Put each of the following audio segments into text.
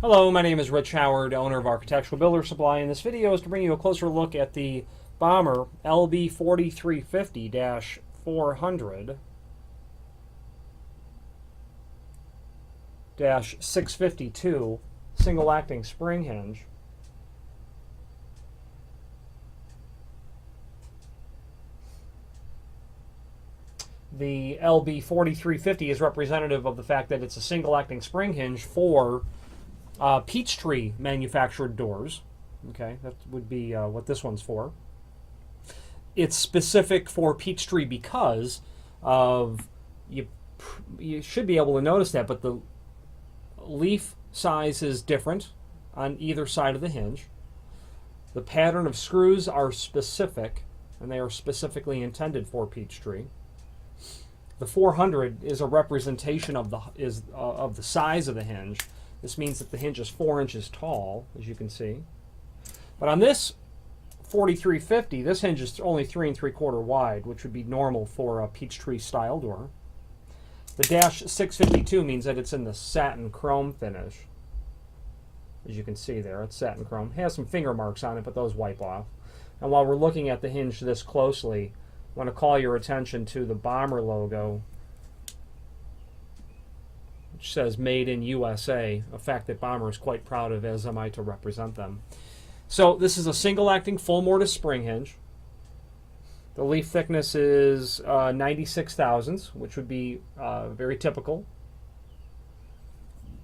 Hello, my name is Rich Howard, owner of Architectural Builder Supply, and this video is to bring you a closer look at the Bommer LB4350-400-652 single-acting spring hinge. The LB4350 is representative of the fact that it's a single-acting spring hinge for Peachtree manufactured doors. Okay, that would be what this one's for. It's specific for Peachtree because of, you should be able to notice that, but the leaf size is different on either side of the hinge. The pattern of screws are specific, and they are specifically intended for Peachtree. The 400 is a representation of the size of the hinge. This means that the hinge is 4 inches tall, as you can see. But on this 4350, this hinge is only 3 3/4 wide, which would be normal for a Peachtree style door. The -652 means that it's in the satin chrome finish. As you can see there, it's satin chrome. It has some finger marks on it, but those wipe off. And while we're looking at the hinge this closely, I want to call your attention to the Bommer logo, which says Made in U.S.A., a fact that Bommer is quite proud of, as am I to represent them. So this is a single-acting full mortise spring hinge. The leaf thickness is 96 thousandths, which would be very typical.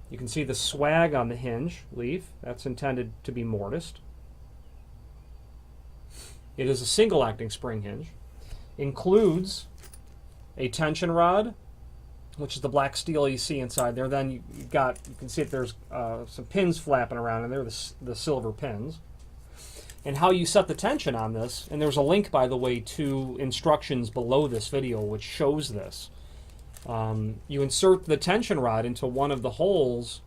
You can see the swag on the hinge leaf. That's intended to be mortised. It is a single-acting spring hinge. Includes a tension rod, which is the black steel you see inside there. Then you can see that there's some pins flapping around in there, the silver pins. And how you set the tension on this, and there's a link, by the way, to instructions below this video which shows this. You insert the tension rod into one of the holes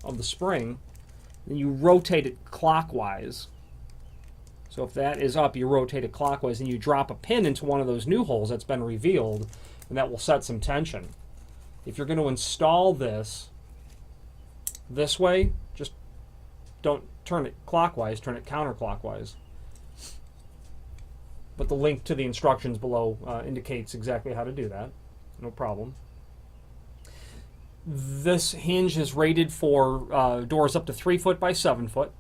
of the spring, and you rotate it clockwise. So if that is up, you rotate it clockwise, and you drop a pin into one of those new holes that's been revealed, and that will set some tension. If you're going to install this way, just don't turn it clockwise, turn it counterclockwise. But the link to the instructions below indicates exactly how to do that. No problem. This hinge is rated for doors up to 3 foot by 7 foot.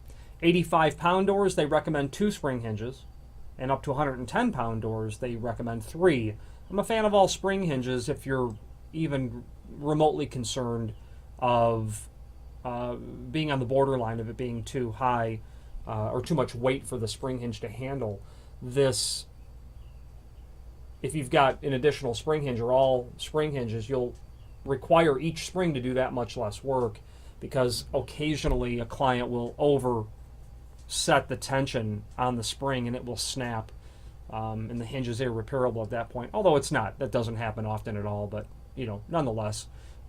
85-pound doors, they recommend 2 spring hinges. And up to 110-pound doors, they recommend 3. I'm a fan of all spring hinges if you're even remotely concerned of being on the borderline of it being too high or too much weight for the spring hinge to handle. This, if you've got an additional spring hinge or all spring hinges, you'll require each spring to do that much less work, because occasionally a client will overset the tension on the spring and it will snap, and the hinge is irreparable at that point. Although it's not, that doesn't happen often at all, but nonetheless,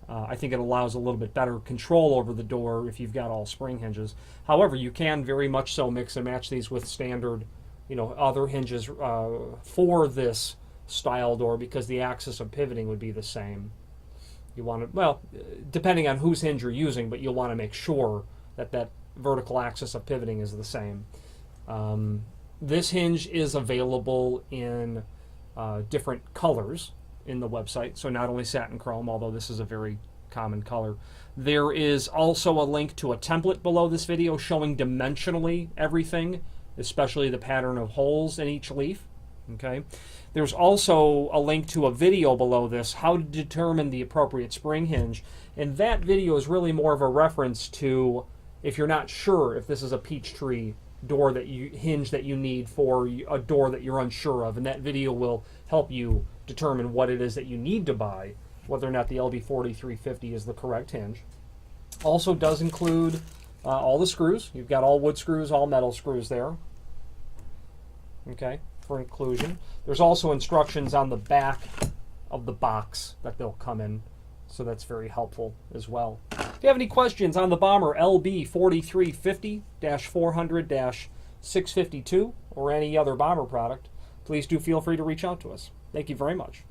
I think it allows a little bit better control over the door if you've got all spring hinges. However, you can very much so mix and match these with standard, other hinges for this style door, because the axis of pivoting would be the same. You want to, well, depending on whose hinge you're using, but you'll want to make sure that that vertical axis of pivoting is the same. This hinge is available in different colors in the website, so not only satin chrome, although this is a very common color. There is also a link to a template below this video showing dimensionally everything, especially the pattern of holes in each leaf. Okay. There's also a link to a video below this, how to determine the appropriate spring hinge, and that video is really more of a reference to if you're not sure if this is a Peachtree door hinge that you need for a door that you're unsure of, and that video will help you determine what it is that you need to buy, whether or not the LB4350 is the correct hinge. Also does include all the screws. You've got all wood screws, all metal screws there. Okay, for inclusion. There's also instructions on the back of the box that they'll come in, so that's very helpful as well. If you have any questions on the Bommer LB4350-400-652 or any other Bommer product, please do feel free to reach out to us. Thank you very much.